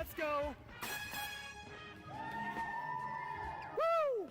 Let's go. Woo!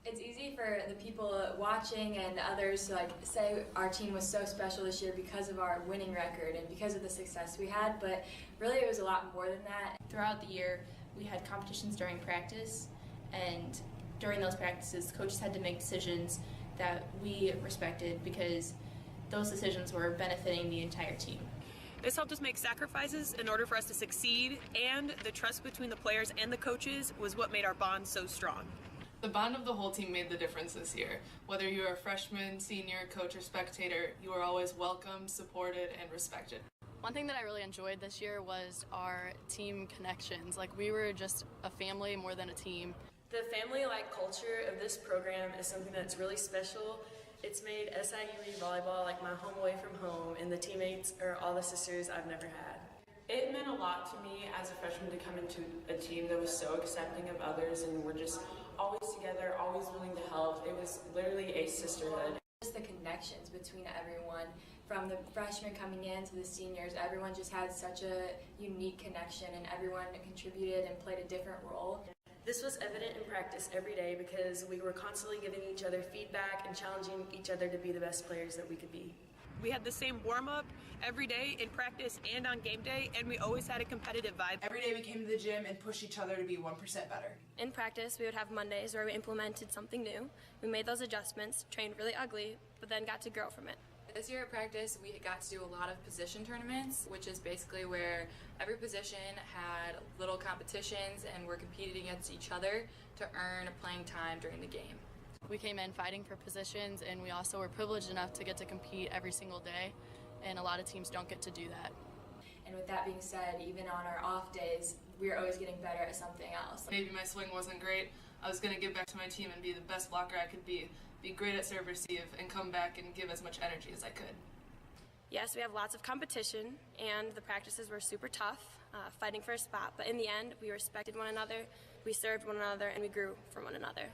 It's easy for the people watching and others to say our team was so special this year because of our winning record and because of the success we had, but really it was a lot more than that. Throughout the year, we had competitions during practice, and during those practices, coaches had to make decisions that we respected because those decisions were benefiting the entire team. This helped us make sacrifices in order for us to succeed, and the trust between the players and the coaches was what made our bond so strong. The bond of the whole team made the difference this year. Whether you are a freshman, senior, coach, or spectator, you are always welcomed, supported, and respected. One thing that I really enjoyed this year was our team connections. We were just a family more than a team. The family-like culture of this program is something that's really special. It's made SIUE Volleyball like my home away from home, and the teammates are all the sisters I've never had. It meant a lot to me as a freshman to come into a team that was so accepting of others, and we're just always together, always willing to help. It was literally a sisterhood. Just the connections between everyone, from the freshmen coming in to the seniors, everyone just had such a unique connection and everyone contributed and played a different role. This was evident in practice every day because we were constantly giving each other feedback and challenging each other to be the best players that we could be. We had the same warm-up every day in practice and on game day, and we always had a competitive vibe. Every day we came to the gym and pushed each other to be 1% better. In practice, we would have Mondays where we implemented something new. We made those adjustments, trained really ugly, but then got to grow from it. This year at practice, we got to do a lot of position tournaments, which is basically where every position had little competitions and we're competing against each other to earn playing time during the game. We came in fighting for positions, and we also were privileged enough to get to compete every single day, and a lot of teams don't get to do that. And with that being said, even on our off days, we were always getting better at something else. Maybe my swing wasn't great. I was going to give back to my team and be the best blocker I could be great at serve receive, and come back and give as much energy as I could. Yes, we have lots of competition, and the practices were super tough, fighting for a spot, but in the end, we respected one another, we served one another, and we grew from one another.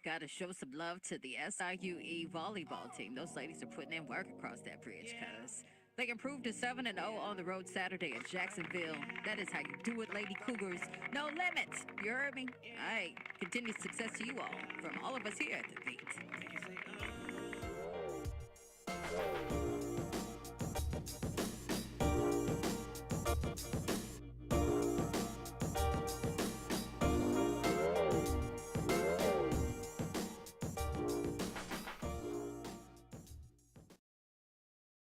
Got to show some love to the SIUE Volleyball team. Those ladies are putting in work across that bridge, cuz they improved to 7-0 on the road Saturday in Jacksonville. That is how you do it, Lady Cougars. No limits. You heard me? All right. Continued success to you all from all of us here at The Beat.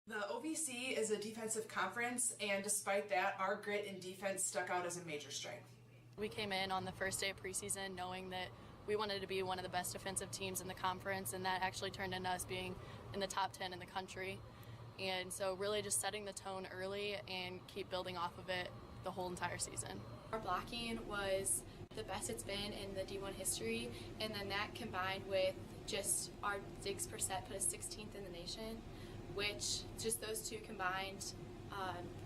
The OVC is a defensive conference, and despite that, our grit and defense stuck out as a major strength. We came in on the first day of preseason knowing that we wanted to be one of the best defensive teams in the conference, and that actually turned into us being in the top 10 in the country. And so really just setting the tone early and keep building off of it the whole entire season. Our blocking was the best it's been in the D1 history, and then that combined with just our digs per set put us 16th in the nation, which just those two combined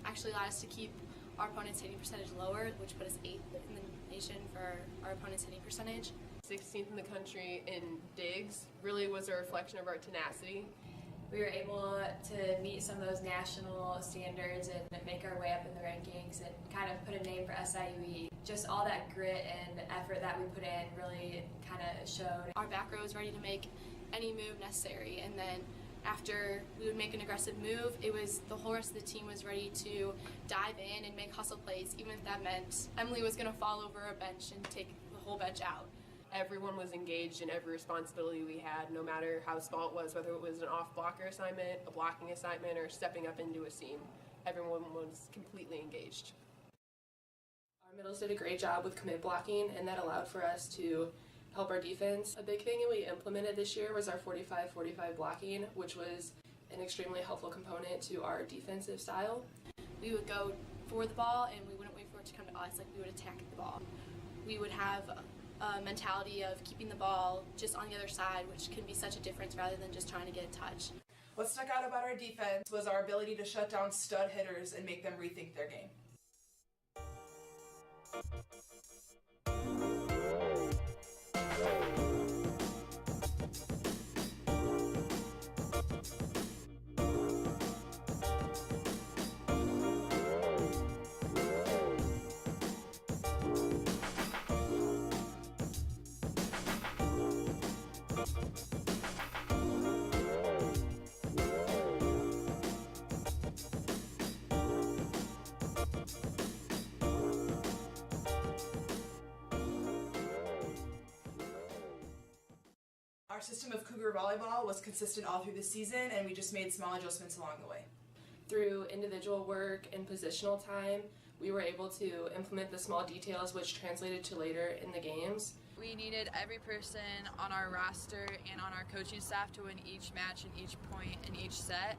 actually allowed us to keep our opponent's hitting percentage lower, which put us 8th in the nation for our opponent's hitting percentage. 16th in the country in digs really was a reflection of our tenacity. We were able to meet some of those national standards and make our way up in the rankings and kind of put a name for SIUE. Just all that grit and effort that we put in really kind of showed. Our back row was ready to make any move necessary, and then after we would make an aggressive move, it was the whole rest of the team was ready to dive in and make hustle plays, even if that meant Emily was going to fall over a bench and take the whole bench out. Everyone was engaged in every responsibility we had, no matter how small it was, whether it was an off-blocker assignment, a blocking assignment, or stepping up into a seam. Everyone was completely engaged. Our middles did a great job with commit blocking, and that allowed for us to help our defense. A big thing that we implemented this year was our 45-45 blocking, which was an extremely helpful component to our defensive style. We would go for the ball, and we wouldn't wait for it to come to us. Like, we would attack the ball. We would have a mentality of keeping the ball just on the other side, which can be such a difference rather than just trying to get a touch. What stuck out about our defense was our ability to shut down stud hitters and make them rethink their game. Our system of Cougar volleyball was consistent all through the season, and we just made small adjustments along the way. Through individual work and positional time, we were able to implement the small details which translated to later in the games. We needed every person on our roster and on our coaching staff to win each match and each point in each set.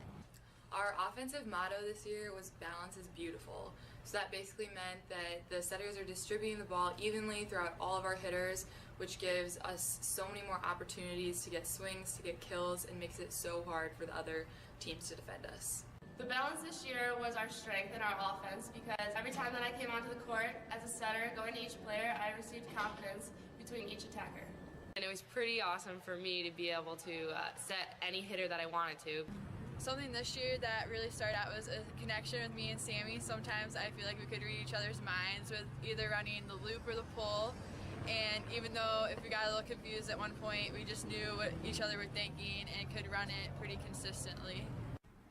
Our offensive motto this year was balance is beautiful. So that basically meant that the setters are distributing the ball evenly throughout all of our hitters, which gives us so many more opportunities to get swings, to get kills, and makes it so hard for the other teams to defend us. The balance this year was our strength in our offense, because every time that I came onto the court as a setter, going to each player, I received confidence between each attacker. And it was pretty awesome for me to be able to set any hitter that I wanted to. Something this year that really started out was a connection with me and Sammy. Sometimes I feel like we could read each other's minds with either running the loop or the pull. And even though if we got a little confused at one point, we just knew what each other were thinking and could run it pretty consistently.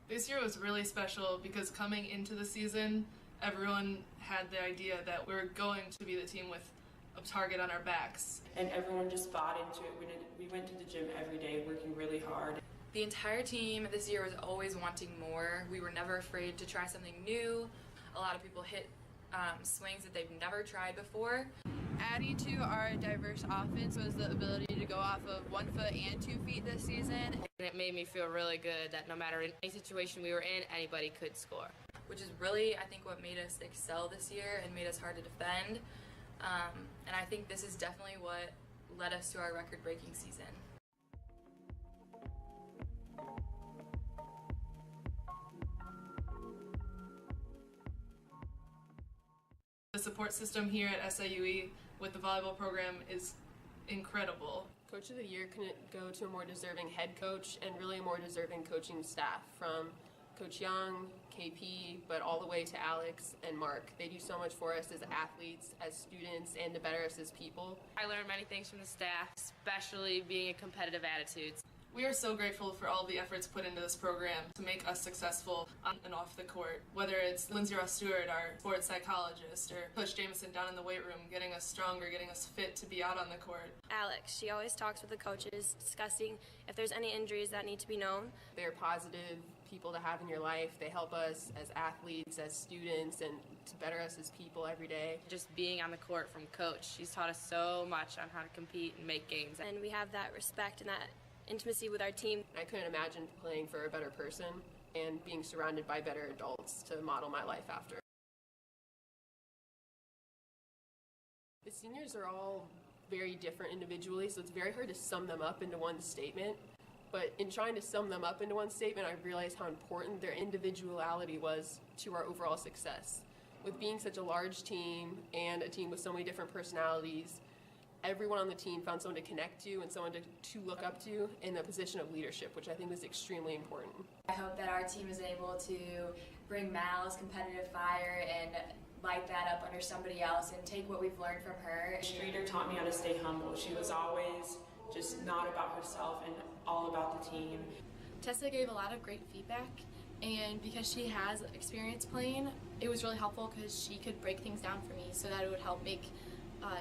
This year was really special because coming into the season, everyone had the idea that we were going to be the team with a target on our backs. And everyone just bought into it. We went to the gym every day working really hard. The entire team this year was always wanting more. We were never afraid to try something new. A lot of people hit swings that they've never tried before. Adding to our diverse offense was the ability to go off of 1 foot and 2 feet this season. And it made me feel really good that no matter any situation we were in, anybody could score. Which is really, I think, what made us excel this year and made us hard to defend. And I think this is definitely what led us to our record-breaking season. The support system here at SIUE with the volleyball program is incredible. Coach of the Year couldn't go to a more deserving head coach and really a more deserving coaching staff, from Coach Young, KP, but all the way to Alex and Mark. They do so much for us as athletes, as students, and to better us as people. I learned many things from the staff, especially being a competitive attitude. We are so grateful for all the efforts put into this program to make us successful on and off the court. Whether it's Lindsay Ross Stewart, our sports psychologist, or Coach Jameson down in the weight room, getting us stronger, getting us fit to be out on the court. Alex, she always talks with the coaches, discussing if there's any injuries that need to be known. They're positive people to have in your life. They help us as athletes, as students, and to better us as people every day. Just being on the court from Coach, she's taught us so much on how to compete and make games. And we have that respect and that intimacy with our team. I couldn't imagine playing for a better person and being surrounded by better adults to model my life after. The seniors are all very different individually, so it's very hard to sum them up into one statement. But in trying to sum them up into one statement, I realized how important their individuality was to our overall success. With being such a large team and a team with so many different personalities, everyone on the team found someone to connect to and someone to look up to in the position of leadership, which I think was extremely important. I hope that our team is able to bring Mal's competitive fire and light that up under somebody else and take what we've learned from her. Streeter taught me how to stay humble. She was always just not about herself and all about the team. Tessa gave a lot of great feedback, and because she has experience playing, it was really helpful because she could break things down for me so that it would help make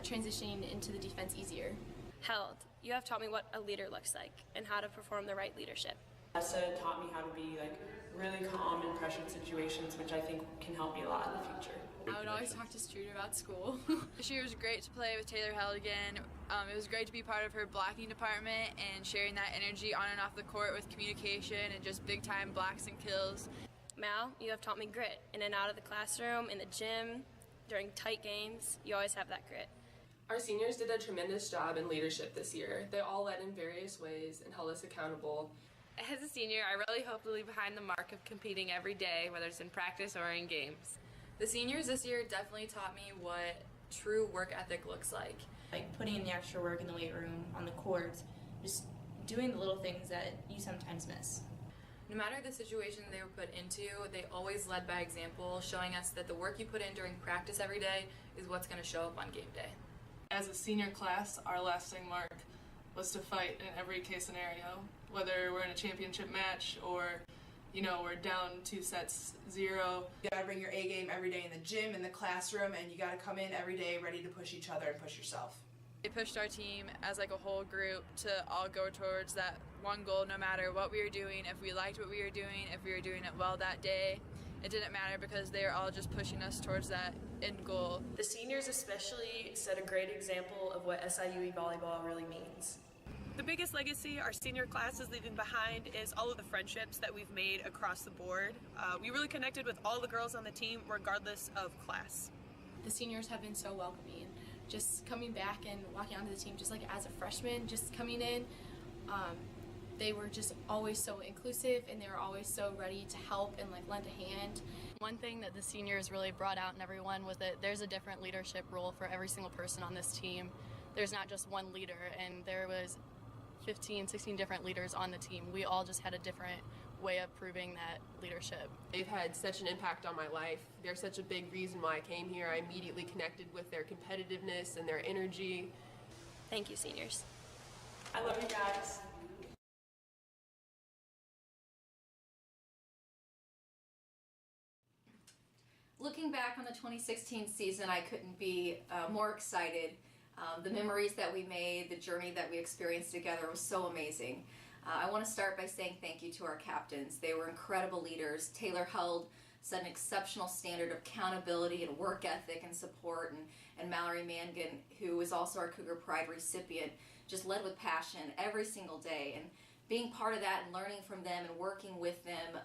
transitioning into the defense easier. Held, you have taught me what a leader looks like and how to perform the right leadership. Tessa taught me how to be really calm in pressured situations, which I think can help me a lot in the future. I would always talk to Streeter about school. This year was great to play with Taylor Held again. It was great to be part of her blocking department and sharing that energy on and off the court with communication and just big time blocks and kills. Mal, you have taught me grit in and out of the classroom, in the gym, during tight games. You always have that grit. Our seniors did a tremendous job in leadership this year. They all led in various ways and held us accountable. As a senior, I really hope to leave behind the mark of competing every day, whether it's in practice or in games. The seniors this year definitely taught me what true work ethic looks like. Like putting in the extra work in the weight room, on the court, just doing the little things that you sometimes miss. No matter the situation they were put into, they always led by example, showing us that the work you put in during practice every day is what's going to show up on game day. As a senior class, our lasting mark was to fight in every case scenario, whether we're in a championship match or we're down 2-0. You gotta bring your A game every day in the gym, in the classroom, and you gotta come in every day ready to push each other and push yourself. It pushed our team as a whole group to all go towards that one goal, no matter what we were doing. If we liked what we were doing, if we were doing it well that day, it didn't matter because they were all just pushing us towards that end goal. The seniors especially set a great example of what SIUE Volleyball really means. The biggest legacy our senior class is leaving behind is all of the friendships that we've made across the board. We really connected with all the girls on the team regardless of class. The seniors have been so welcoming. Just coming back and walking onto the team just like as a freshman, just coming in, they were just always so inclusive and they were always so ready to help and lend a hand. One thing that the seniors really brought out in everyone was that there's a different leadership role for every single person on this team. There's not just one leader, and there was 15, 16 different leaders on the team. We all just had a different way of proving that leadership. They've had such an impact on my life. They're such a big reason why I came here. I immediately connected with their competitiveness and their energy. Thank you, seniors. I love you guys. Looking back on the 2016 season, I couldn't be more excited. The memories that we made, the journey that we experienced together was so amazing. I want to start by saying thank you to our captains. They were incredible leaders. Taylor Held set an exceptional standard of accountability and work ethic and support. And Mallory Mangan, who is also our Cougar Pride recipient, just led with passion every single day. And being part of that and learning from them and working with them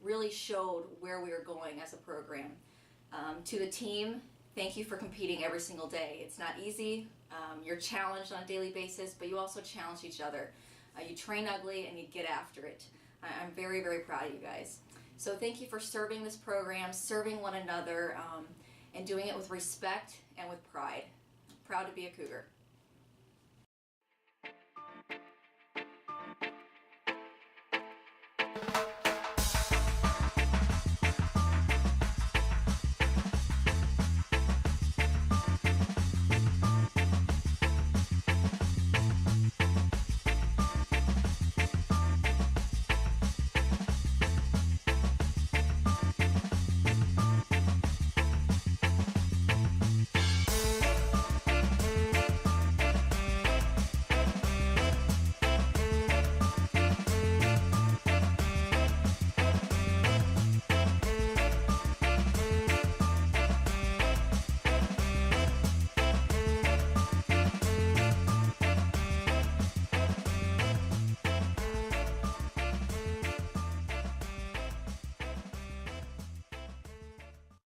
really showed where we were going as a program. To the team, thank you for competing every single day. It's not easy. You're challenged on a daily basis, but you also challenge each other. You train ugly and you get after it. I'm very, very proud of you guys. So thank you for serving this program, serving one another, and doing it with respect and with pride. Proud to be a Cougar.